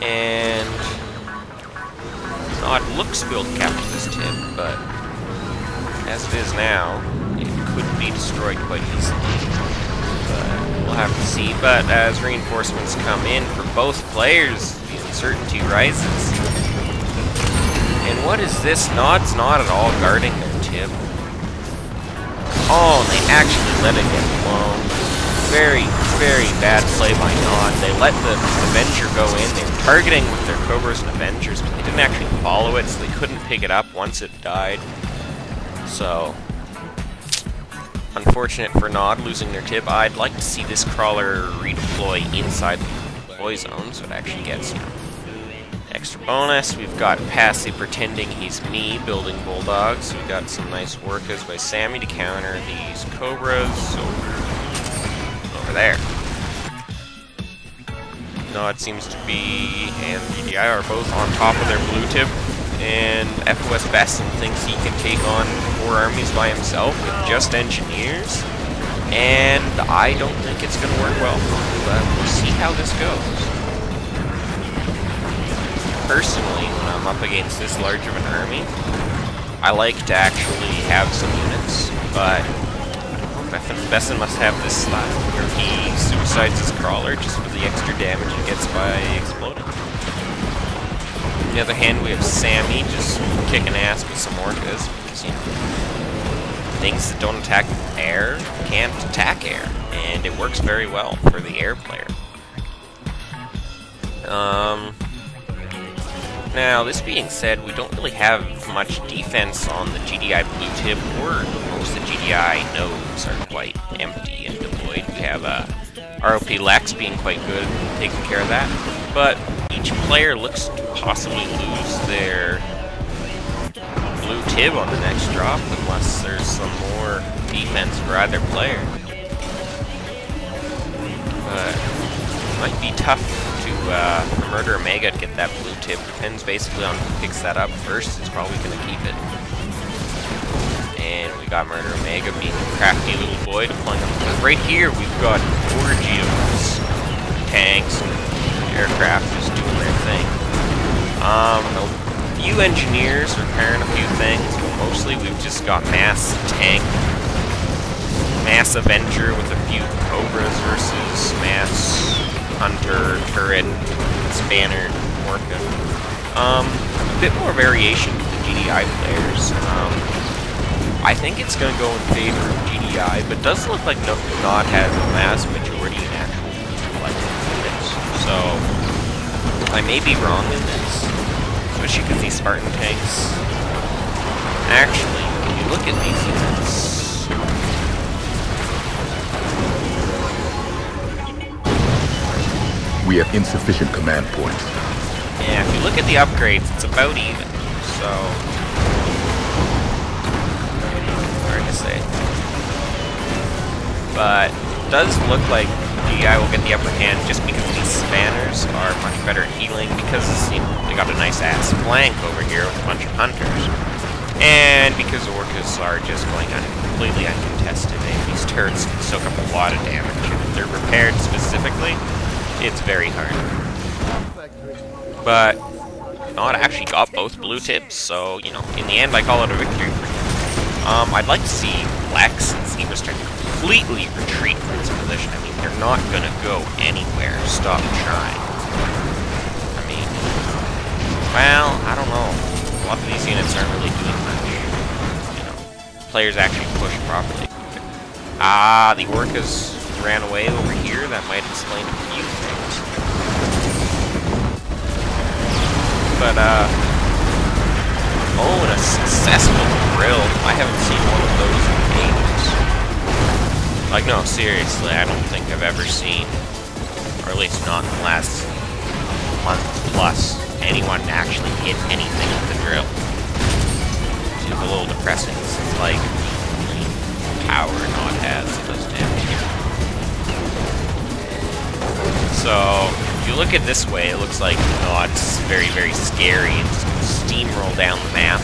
And Nod looks to be able to capture this tip, but as it is now, it could be destroyed quite easily. But we'll have to see. But as reinforcements come in for both players, the uncertainty rises. And what is this? Nod's not at all guarding their tip. Oh, and they actually let it get blown. Very, very bad play by Nod. They let the Avenger go in. They were targeting with their Cobras and Avengers, but they didn't actually follow it, so they couldn't pick it up once it died. So, unfortunate for Nod losing their tip. I'd like to see this crawler redeploy inside the deploy zone, so it actually gets, you know, extra bonus. We've got Passy pretending he's me, building Bulldogs. We've got some nice workers by Sammy to counter these Cobras over there. Nod seems to be, and GDI are both on top of their blue tip, and FOS Besson thinks he can take on 4 armies by himself with just engineers, and I don't think it's going to work well, but we'll see how this goes. Personally, when I'm up against this large of an army, I like to actually have some units, but Besson must have this style where he suicides his crawler just for the extra damage he gets by exploding. On the other hand, we have Sammy just kicking ass with some orcas, because, you know, things that don't attack air can't attack air, and it works very well for the air player. Now, this being said, we don't really have much defense on the GDI blue tip, or most of the GDI nodes are quite empty and deployed. We have ROP Lex being quite good at taking care of that, but each player looks to possibly lose their blue tib on the next drop unless there's some more defense for either player. But it might be tough to murder Omega to get that blue tip. Depends basically on who picks that up first. It's probably going to keep it. And we got Murder Omega being a crafty little boy deploying them. But right here we've got orgy of tanks and aircraft just doing their thing. A few engineers repairing a few things, but mostly we've just got mass tank, mass Avenger with a few Cobras versus mass Hunter, turret, spanner, Orca. A bit more variation for the GDI players. I think it's going to go in favor of GDI, but it does look like Nod has a mass majority in actual units. So, I may be wrong in this, especially because these Spartan tanks. Actually, when you look at these units, we have insufficient command points. yeah, if you look at the upgrades, it's about even. So, hard to say. But it does look like GDI will get the upper hand just because these spanners are much better at healing, because, you know, they got a nice ass flank over here with a bunch of hunters. And because Orcas are just going completely uncontested, and these turrets can soak up a lot of damage. And if they're repaired specifically, it's very hard. But Nod actually got both blue tips, so, you know, in the end I call it a victory for him. I'd like to see Lex and Zebra start to completely retreat from this position. I mean, they're not gonna go anywhere. Stop trying. I mean, well, I don't know. A lot of these units aren't really doing much. You know, players actually push properly. Ah, the Orcas ran away over here. That might explain a few things. But, oh, and a successful drill. I haven't seen one of those in games. Like, no, seriously, I don't think I've ever seen, or at least not in the last month plus, anyone actually hit anything with the drill. Which is a little depressing. It's like power Nod has that does damage here. So, if you look at this way, it looks like Nod's very, very scary and just steamroll down the map.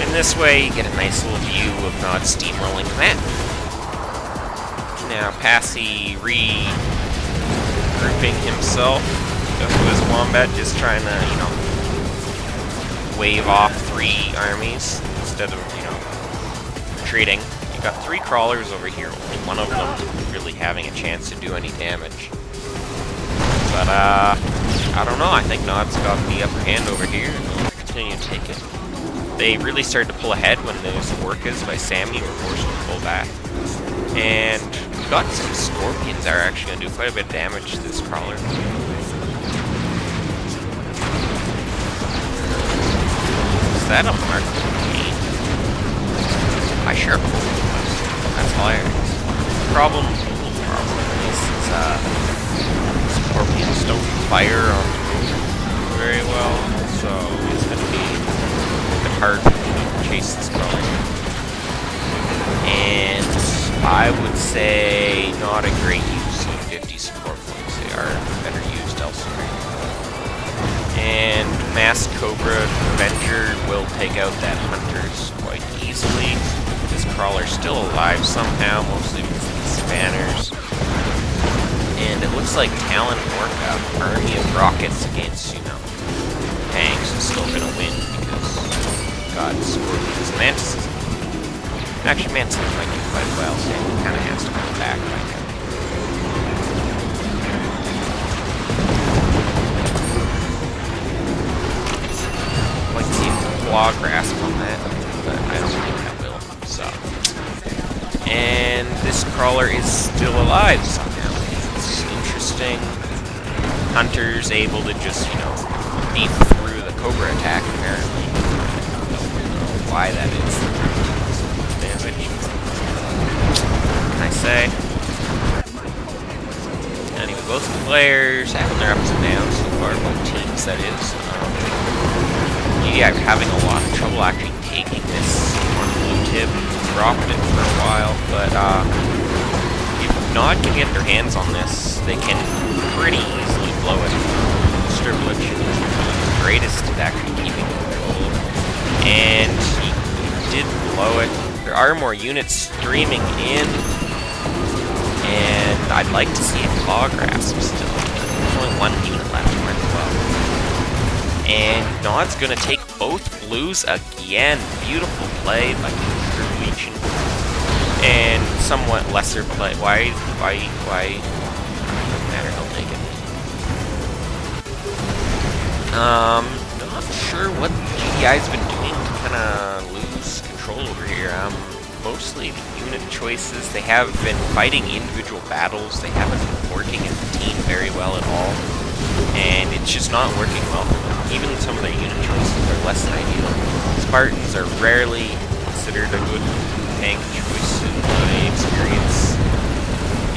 And this way, you get a nice little view of Nod steamrolling the map. Now, Passy regrouping himself. This Wombat just trying to, you know, wave off 3 armies instead of, you know, retreating. You got 3 crawlers over here, only one of them really having a chance to do any damage. But, I don't know, I think Nod's got the upper hand over here, and we'll continue to take it. They really started to pull ahead when those Orcas by Sammy were forced to pull back. And we've got some Scorpions that are actually going to do quite a bit of damage to this crawler. Is that a Mark 8? I sure hope it was. That's hilarious. The problem is Scorpions don't fire on the move very well, so it's going to be hard to chase this crawler. And I would say not a great use of 50 support points. They are better used elsewhere. And Mass Cobra Avenger will take out that Hunters quite easily. This crawler's still alive somehow, mostly because of these spanners. And it looks like Talon Orca, army of rockets against, you know, tanks is still gonna win because God, Scorpions, Mantis. Actually, Mantis might do quite well, so he kind of has to come back right now. I'd like to see a claw grasp on that, but I don't think that will. So, and this crawler is still alive somehow. It's interesting. Hunter's able to just, you know, beat through the Cobra attack apparently. Why that is damage. What can I say? Anyway, both players having their ups and downs so far, both teams that is. Yeah, having a lot of trouble actually taking this on blue tip, dropped it for a while, but if Nod can get their hands on this, they can pretty easily blow it. Striblich is the greatest at actually keeping control. And he did blow it. There are more units streaming in, and I'd like to see a claw grasp still. There's only 1 unit left right as well. And Nod's gonna take both blues again. Beautiful play by Legion. And somewhat lesser play. Why? Doesn't matter, he'll take it. Not sure what GDI's been doing to kinda lose control over here. Mostly the unit choices. They have been fighting individual battles. They haven't been working as a team very well at all. And it's just not working well for them. Even some of their unit choices are less than ideal. Spartans are rarely considered a good tank choice in my experience.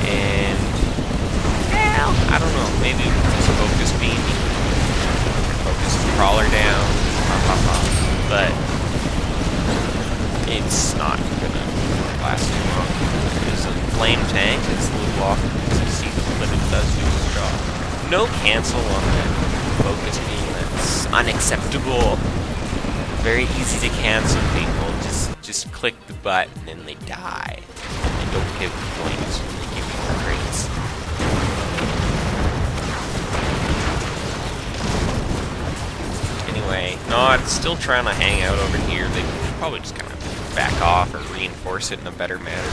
And, well, I don't know, maybe just focus beam. Focus the crawler down. But it's not gonna last too long. There's a flame tank, it's a little off. You see that it does do its job. No cancel on that focus beam, that's unacceptable. Very easy to cancel people. Just click the button and they die. And don't give points when they give you the crates. Anyway, Nod's still trying to hang out over here. They should probably just kind of back off or reinforce it in a better manner.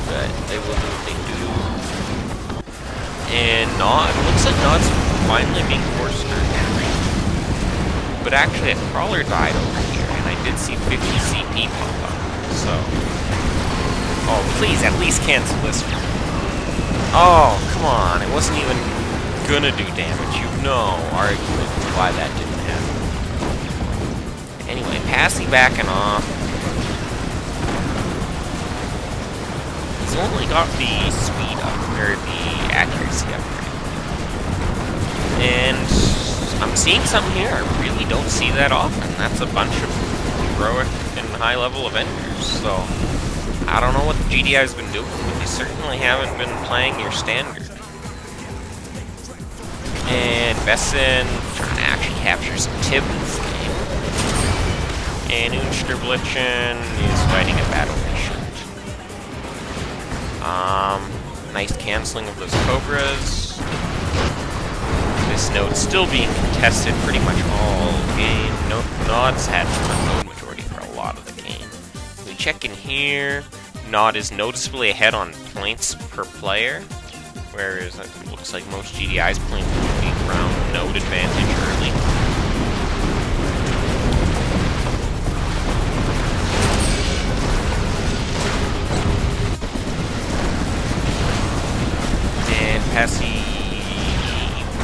But they will do what they do. And Nod, it looks like Nod's finally being forced to retreat. But actually a crawler died over here, and I did see 50 CP pop up. So, oh please, at least cancel this one. Oh, come on, it wasn't even gonna do damage. You've no argument why that didn't happen. Anyway, passing backing off. He's only got the speed up, or the accuracy upgrade. And I'm seeing something here I really don't see that often. That's a bunch of heroic and high-level Avengers. So, I don't know what the GDI's been doing, but they certainly haven't been playing your standard. And Besson trying to actually capture some tib in this game. And Unsterblichen is fighting a battle patient. Nice canceling of those Cobras. This this node still being contested pretty much all game. Nod's had the node majority for a lot of the game. We check in here. Nod is noticeably ahead on points per player, whereas it looks like most GDI's playing pretty from node advantage early. And Passy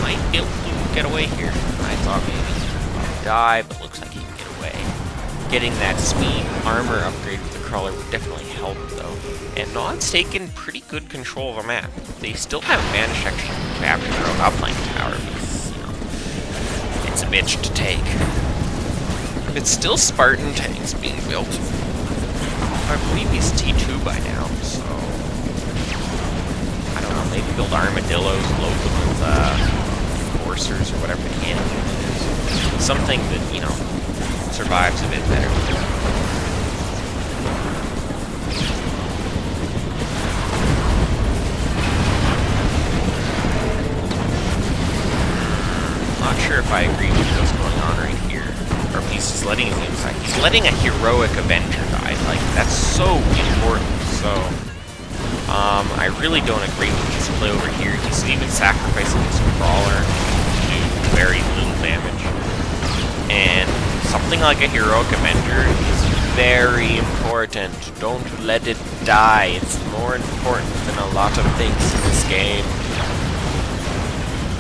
might be able to get away here. I thought maybe he would die, but looks like he can get away. Getting that speed armor upgrade with the crawler would definitely help, though. And Nod's taken pretty good control of the map. They still haven't managed to actually capture their own uplink tower because, you know, it's a bitch to take. It's still Spartan tanks being built. I believe he's T2 by now, so I don't know, maybe build armadillos, load them with enforcers or whatever the hand unit is. Something that, you know, survives a bit better. Not sure if I agree with what's going on right here. Or if he's just letting his inside. He's letting a heroic Avenger die. Like, that's so important. So, I really don't agree with his play over here. He's even sacrificing his crawler to do very little damage. And something like a heroic Avenger is very important. Don't let it die. It's more important than a lot of things in this game.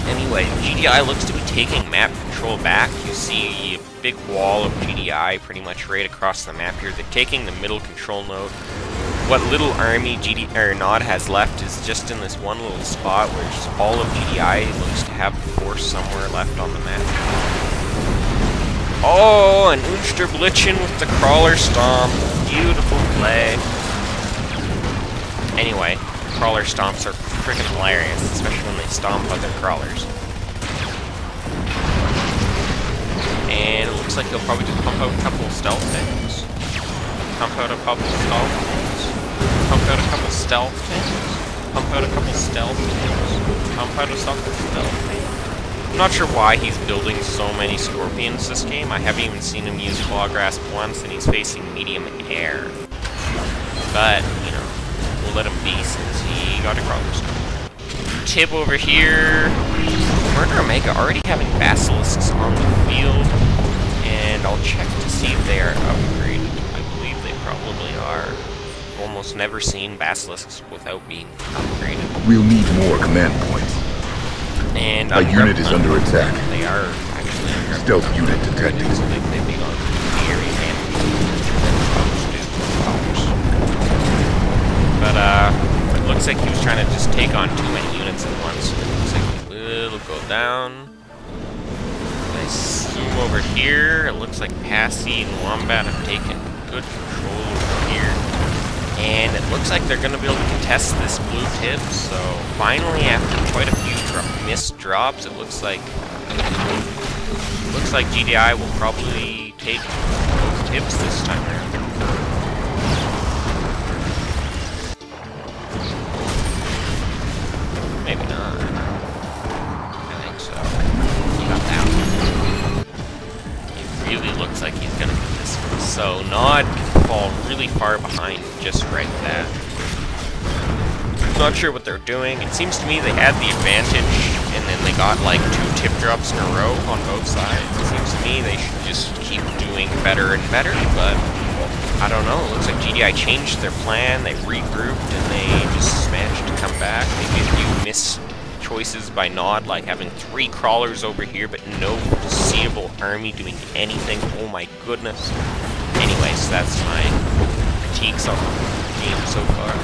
Anyway, GDI looks to be taking map control back. You see a big wall of GDI pretty much right across the map here. They're taking the middle control node. What little army Nod has left is just in this one little spot where just all of GDI looks to have the force somewhere left on the map. Oh, and Unterblitzen with the crawler stomp. Beautiful play. Anyway, crawler stomps are freaking hilarious, especially when they stomp other crawlers. And it looks like he'll probably just pump out a couple of stealth things. Pump out a couple of stealth things. Pump out a couple of stealth things. Pump out a couple of stealth things. Pump out a couple of stealth things. I'm not sure why he's building so many Scorpions this game. I haven't even seen him use Claw Grasp once, and he's facing medium air. But, you know, we'll let him be since he got a crawler stomp. Tib over here. Murder Omega already having Basilisks on the field, and I'll check to see if they are upgraded. I believe they probably are. Almost never seen Basilisks without being upgraded. We'll need more command points. And a unit is under attack. They are actually under Stealth unit detected. So they'd be on very handy. But it looks like he was trying to just take on too many units at once. It looks like he will go down. Nice zoom over here. It looks like Passy and Wombat have taken good control over here. And it looks like they're going to be able to contest this blue tip, so finally, after quite a few missed drops, it looks like GDI will probably take both tips this time around. Maybe not. I think so. He got that one. It really looks like he's going to get this one. So Nod can fall really far behind just right that. Not sure what they're doing. It seems to me they had the advantage, and then they got like 2 tip drops in a row on both sides. It seems to me they should just keep doing better and better, but I don't know. It looks like GDI changed their plan, they regrouped, and they just managed to come back. Maybe a few missed choices by Nod, like having 3 crawlers over here, but no seeable army doing anything. Oh my goodness. Anyways, that's my critiques on the game so far.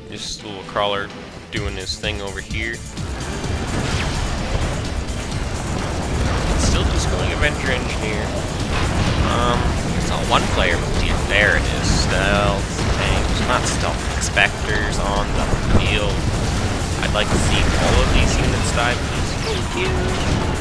This little crawler doing his thing over here. Still just going Avenger Engineer. It's not one player, but there it is. Stealth tanks, not stealth inspectors on the field. I'd like to see all of these units die, please. Thank you.